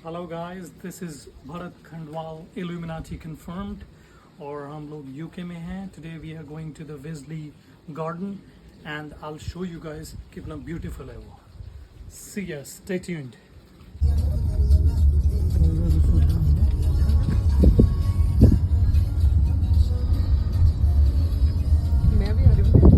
Hello guys, this is Bharat Khandwal illuminati confirmed और हम लोग यूके में हैं. Today we are going to the Wisley garden and I will show you guys कितना beautiful है वो. सी या, स्टे ट्यून्ड. मैं भी आ रही हूँ.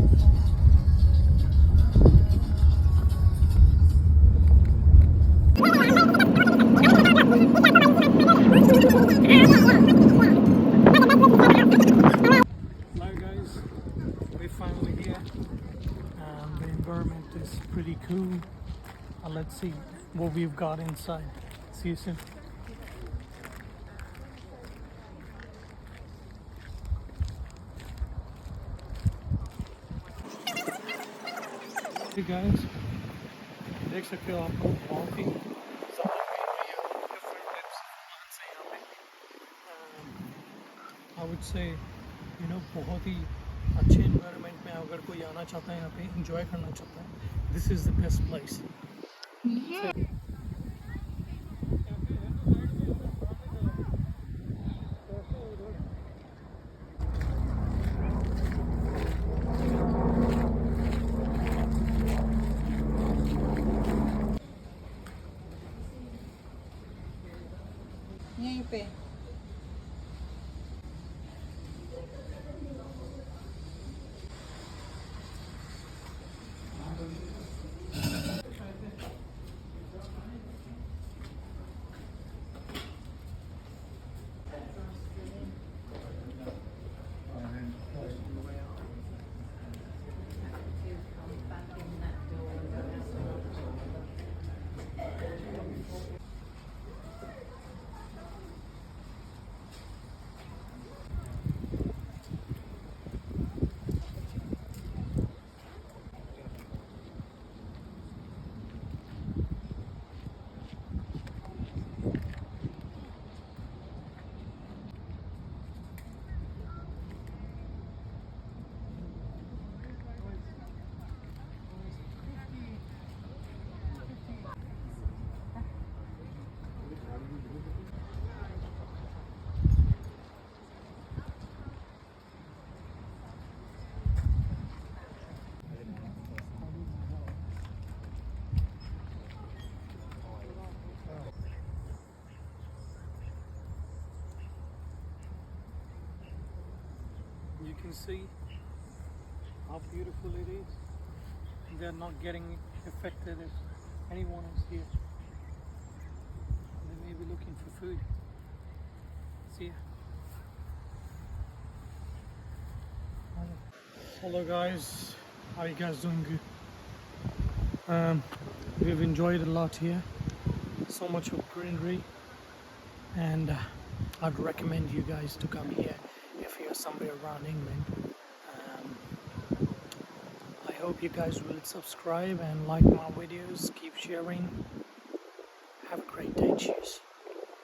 Hi guys, we're finally here and the environment is pretty cool. Let's see what we've got inside. See you soon. Hey guys, देख सकते हो आप लोग बहुत ही आई वुड से बहुत ही अच्छे इन्वायरमेंट में अगर कोई आना चाहता है यहाँ पे इंजॉय करना चाहता है, this is the best place. यहीं पे You can see how beautiful it is. They're not getting affected if anyone is here. They may be looking for food. See ya. Hello guys, how are you guys doing? Good. We've enjoyed a lot here. So much of greenery, and I'd recommend you guys to come here if you're somewhere around England. I hope you guys will subscribe and like my videos. Keep sharing. Have a great day. Cheers.